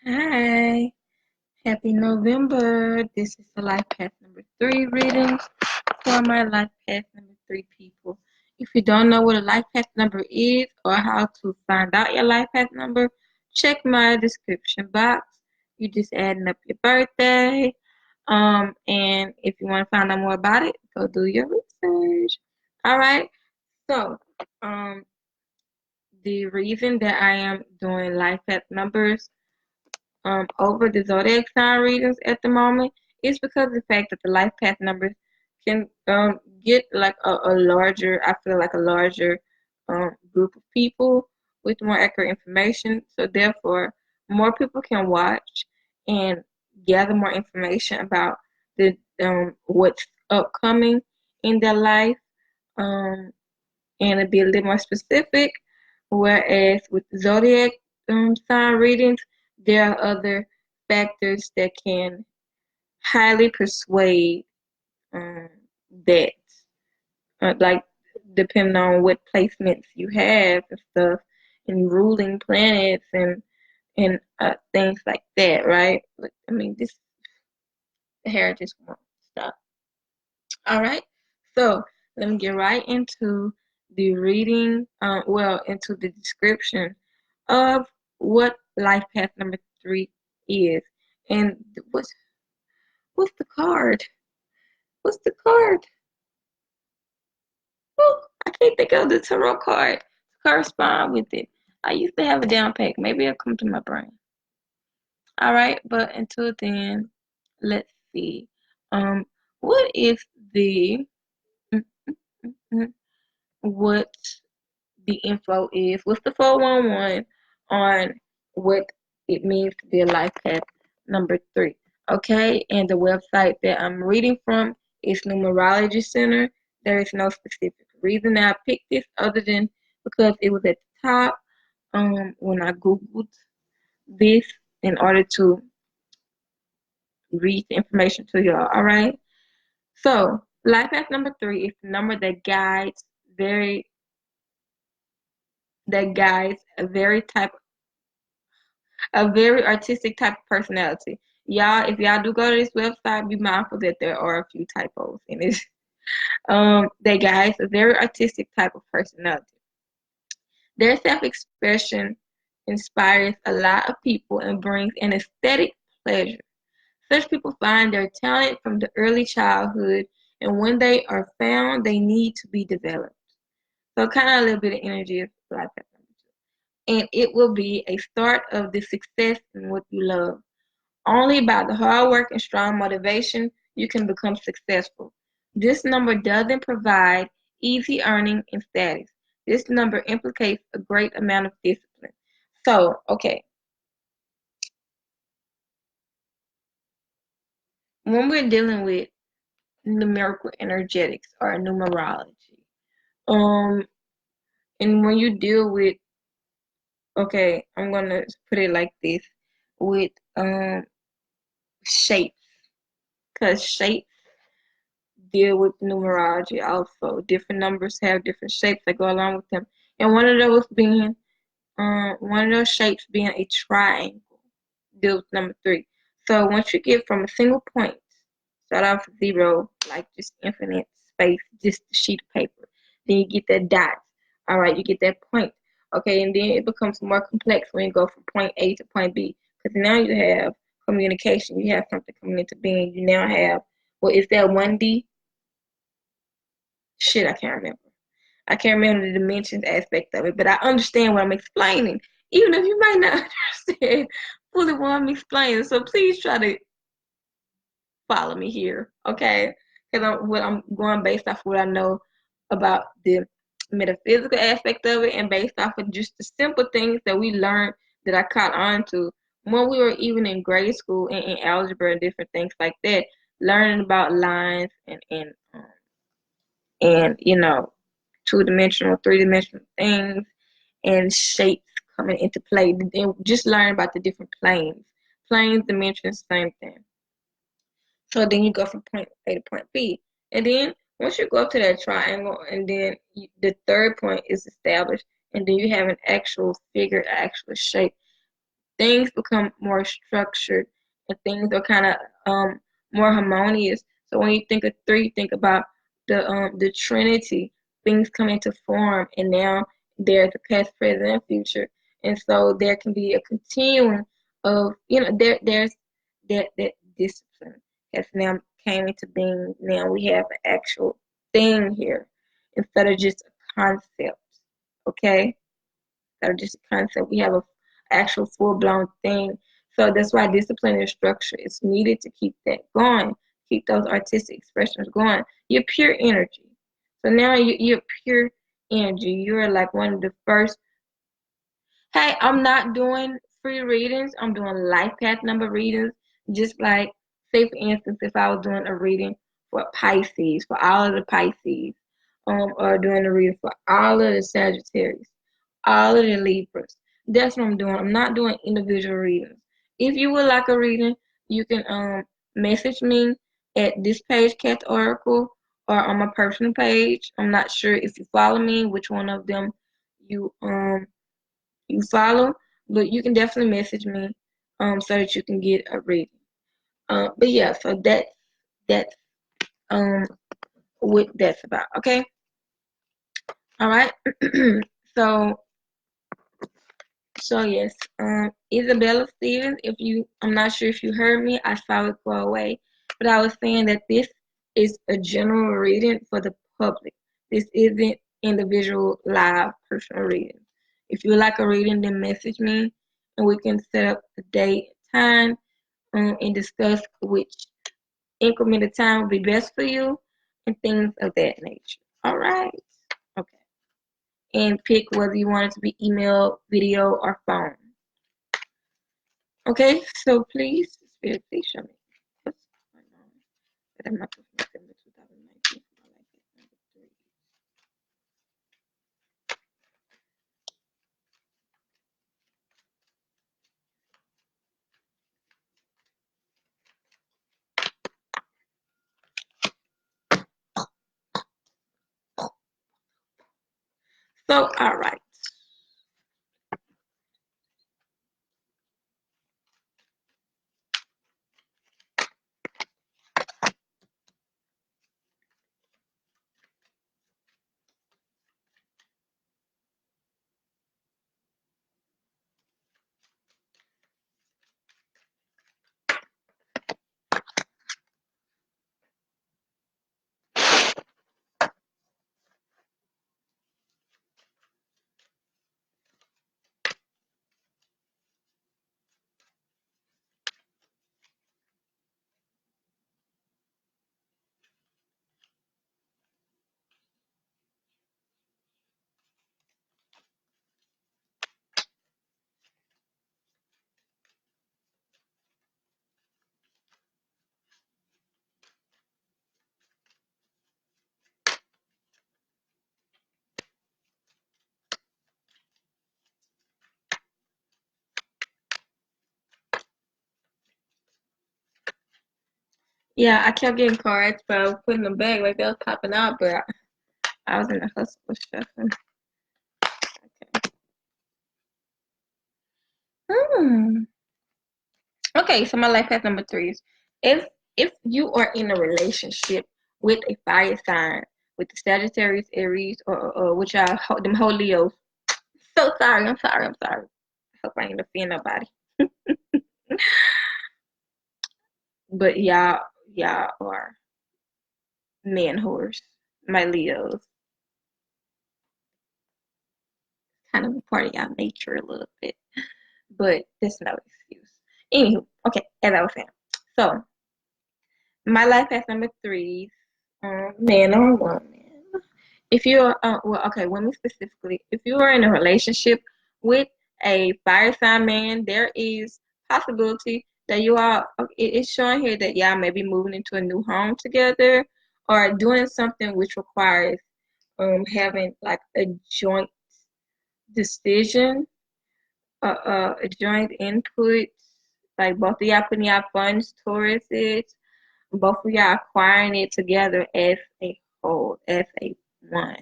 Hi, happy November. This is the Life Path number 3 reading for my Life Path number 3 people. If you don't know what a Life Path number is or how to find out your Life Path number, check my description box. You just adding up your birthday. And if you want to find out more about it, go do your research. All right. So, um, the reason that I am doing Life Path numbers over the zodiac sign readings at the moment is because of the fact that the life path numbers can get like a larger, I feel like a larger group of people with more accurate information. So therefore, more people can watch and gather more information about the what's upcoming in their life, um, and it'd be a little more specific. Whereas with zodiac sign readings, there are other factors that can highly persuade um, that, like depending on what placements you have and stuff, and ruling planets and things like that, right? Like, I mean, this hair just won't stop. All right, so let me get right into the reading. Into the description of what life path number 3 is. And what's the card? What's the card? Oh, I can't think of the tarot card to correspond with it. I used to have a down pack. Maybe it'll come to my brain. All right, but until then, let's see. Um, what is the mm, mm, mm, what the info is? What's the 411 on what it means to be a life path number 3? Okay, and the website that I'm reading from is Numerology Center. There is no specific reason that I picked this other than because it was at the top when I Googled this in order to read the information to y'all. All right. So life path number 3 is the number very that guides a very artistic type of personality. Y'all, if y'all do go to this website, be mindful that there are a few typos in it. That guides a very artistic type of personality. Their self-expression inspires a lot of people and brings an aesthetic pleasure. Such people find their talent from the early childhood, and when they are found, they need to be developed. So, kind of a little bit of energy is like that. And it will be a start of the success in what you love. Only by the hard work and strong motivation you can become successful. This number doesn't provide easy earning and status. This number implicates a great amount of discipline. So, okay, when we're dealing with numerical energetics or numerology, um, and when you deal with, okay, I'm gonna put it like this, with shapes, because shapes deal with numerology also. Different numbers have different shapes that go along with them. And one of those shapes being a triangle deals with number 3. So once you get from a single point, start off with 0, like just infinite space, just a sheet of paper. Then you get that dot. All right, you get that point. Okay, and then it becomes more complex when you go from point A to point B. Because now you have communication. You have something coming into being. You now have, well, is that 1D? Shit, I can't remember. I can't remember the dimensions aspect of it, but I understand what I'm explaining, even if you might not understand fully what I'm explaining. So please try to follow me here, okay? Because I'm going based off what I know about the metaphysical aspect of it, and based off of just the simple things that we learned that I caught on to when we were even in grade school and in algebra and different things like that, learning about lines and two-dimensional, three-dimensional things and shapes coming into play. And just learn about the different planes. Planes, dimensions, same thing. So then you go from point A to point B. And then once you go up to that triangle, and then the third point is established, and then you have an actual figure, actual shape. things become more structured and things are kind of more harmonious. So when you think of three, think about the Trinity, things come into form, and now there's the past, present, and future, and so there can be a continuing of there's that discipline has now came into being. Now we have an actual thing here instead of just a concept. Okay, instead of just a concept, we have a actual full blown thing. So that's why discipline and structure is needed to keep that going, keep those artistic expressions going. You're pure energy. So now you're pure energy. You're like one of the first. Hey, I'm not doing free readings. I'm doing life path number readings. Just like, say for instance, if I was doing a reading for Pisces, for all of the Pisces, or doing a reading for all of the Sagittarius, all of the Libras. That's what I'm doing. I'm not doing individual readings. If you would like a reading, you can message me at this page, Katt Oracle, or on my personal page. I'm not sure if you follow me, which one of them you you follow, but you can definitely message me so that you can get a reading. But yeah, so that's um what that's about. Okay, all right. so yes, Isabella Stevens. I'm not sure if you heard me. I saw it go away, but I was saying that this is a general reading for the public. This isn't individual live personal reading. If you like a reading, then message me, and we can set up a date, time, and discuss which increment of time would be best for you, and things of that nature. All right. Okay. And pick whether you want it to be email, video, or phone. Okay, so please, Spirit, please show me what's going on for the month of November 2019 for my life at number 3. So, all right. Yeah, I kept getting cards, but I was putting them back like they was popping out, but I was in the hustle of shuffling. Okay. Hmm. Okay, so my life path number 3 is if you are in a relationship with a fire sign, with the Sagittarius, Aries, or which are them whole Leos. So sorry, I'm sorry, I'm sorry. I hope I ain't offend nobody. But y'all are man whores, my Leos. Kind of a part of y'all nature a little bit, but that's no excuse. Anywho, okay, as I was saying, so my life path number 3, man or woman. If you're, well, okay, women specifically, if you are in a relationship with a fire sign man, there is possibility that you are, it's showing here that y'all may be moving into a new home together or doing something which requires having like a joint decision, a joint input, like both of y'all putting y'all funds towards it, both of y'all acquiring it together as a whole, as a one.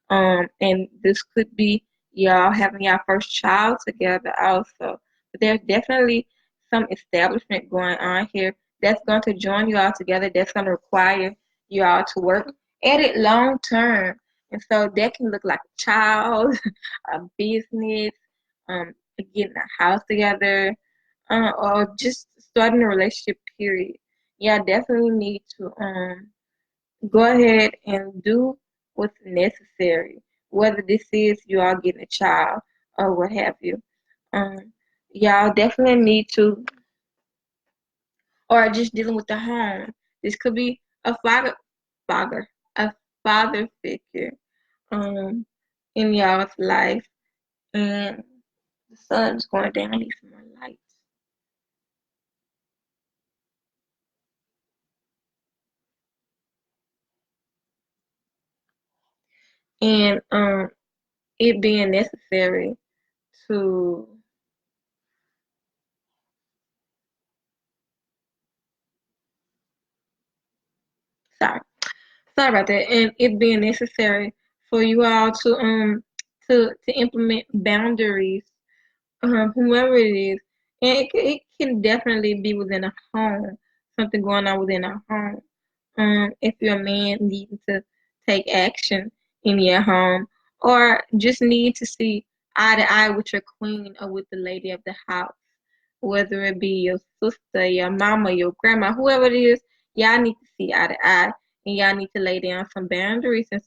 And this could be y'all having your first child together also. there's definitely some establishment going on here that's going to join you all together. That's going to require you all to work at it long term. And so that can look like a child, a business, getting a house together, or just starting a relationship, period. Yeah, definitely need to go ahead and do what's necessary, whether this is you all getting a child or what have you. Um, y'all definitely need to, or just dealing with the home. This could be a father, a father figure, um, in y'all's life, and the sun's going down. I need some more lights. And it being necessary to, sorry, sorry about that, and it being necessary for you all to implement boundaries, whoever it is, and it can definitely be within a home, something going on within a home. If you're a man needing to take action in your home, or just need to see eye to eye with your queen or with the lady of the house, whether it be your sister, your mama, your grandma, whoever it is, y'all need to see eye to eye, and y'all need to lay down some boundaries and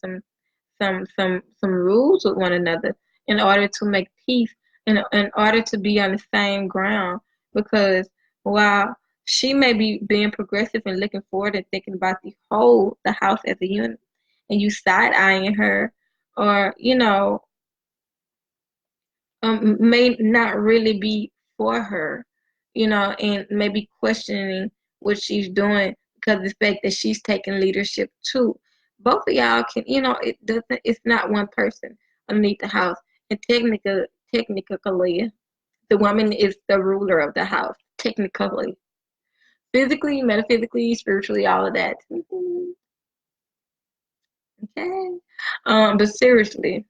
some rules with one another in order to make peace, in order to be on the same ground. Because while she may be being progressive and looking forward and thinking about the house as a unit, and you side eyeing her, or may not really be for her, and maybe questioning what she's doing because of the fact that she's taking leadership too. Both of y'all can, it's not one person underneath the house. And technically, the woman is the ruler of the house, technically. Physically, metaphysically, spiritually, all of that. Okay. But seriously,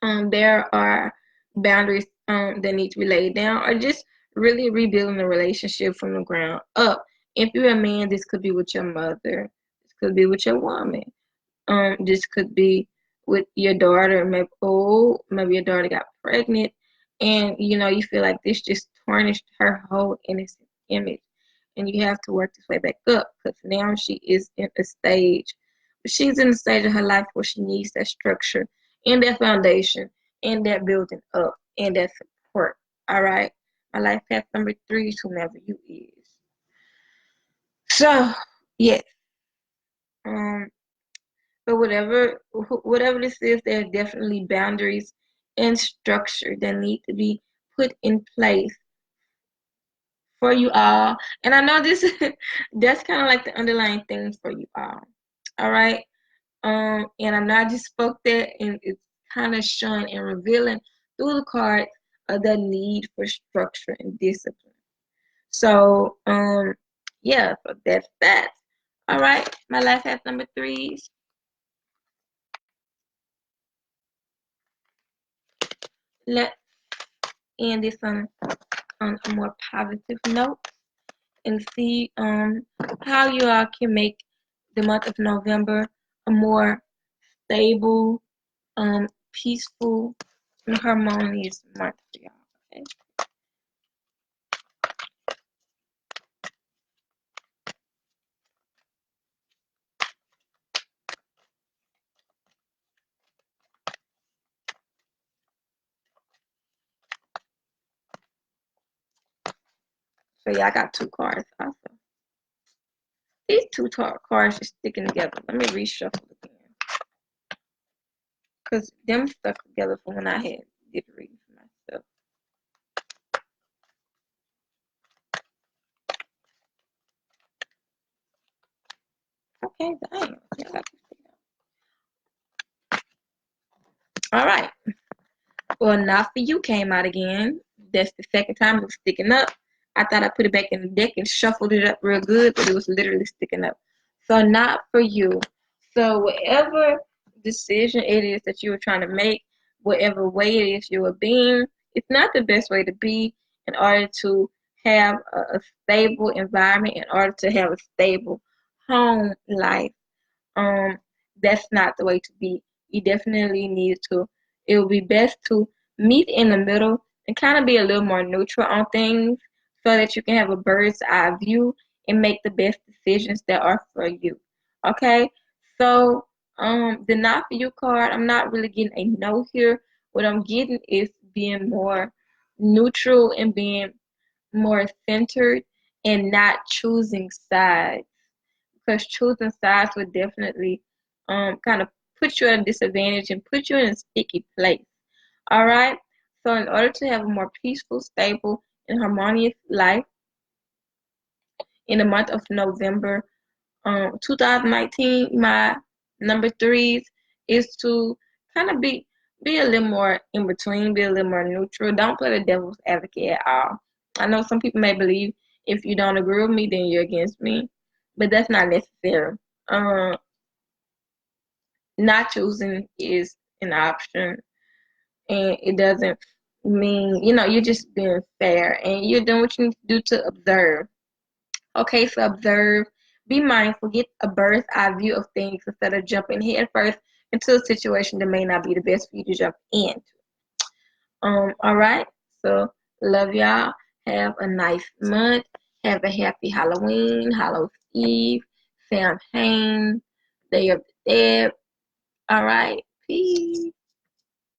there are boundaries that need to be laid down, or just really rebuilding the relationship from the ground up. If you're a man, this could be with your mother, this could be with your woman, this could be with your daughter. Maybe your daughter got pregnant, and you feel like this just tarnished her whole innocent image, and you have to work this way back up because now she is in a stage. She's in a stage of her life where she needs that structure and that foundation and that building up and that support. All right. My life path number 3 is whomever you is. So yes. Um, but whatever this is, there are definitely boundaries and structure that need to be put in place for you all. And I know this that's kind of like the underlying thing for you all. All right. And I know I just spoke that, and it's kind of showing and revealing through the cards of the need for structure and discipline. So, yeah, so that's that. All right, my life path number 3s. Let's end this on a more positive note and see how you all can make the month of November a more stable, peaceful, and harmonious month for y'all. Okay. So yeah, I got 2 cards also. These 2 cards are sticking together. Let me reshuffle again. Because them stuck together from when I had did the reading for myself. Okay, dang. All right. Well, Not For You came out again. That's the second time it was sticking up. I thought I put it back in the deck and shuffled it up real good, but it was literally sticking up. So Not For You. So whatever decision it is that you were trying to make, whatever way it is you were being, it's not the best way to be. in order to have a stable environment, in order to have a stable home life. um that's not the way to be. You definitely need to, it would be best to meet in the middle and kind of be a little more neutral on things so that you can have a bird's eye view and make the best decisions that are for you. Okay? So the not for you card, I'm not really getting a no here. What I'm getting is being more neutral and being more centered and not choosing sides, because choosing sides would definitely kind of put you at a disadvantage and put you in a sticky place. All right. So in order to have a more peaceful, stable, and harmonious life in the month of November, 2019, my number threes is to kind of be a little more in between, be a little more neutral. Don't play the devil's advocate at all. I know some people may believe if you don't agree with me, then you're against me, but that's not necessary. Um, Not choosing is an option, and it doesn't mean, you're just being fair and you're doing what you need to do to observe. Okay, so observe, be mindful, get a bird's eye view of things instead of jumping head first into a situation that may not be the best for you to jump into. All right, so love y'all. Have a nice month. Have a happy Halloween, Hallows Eve, Samhain, Day of the Dead. All right. Peace.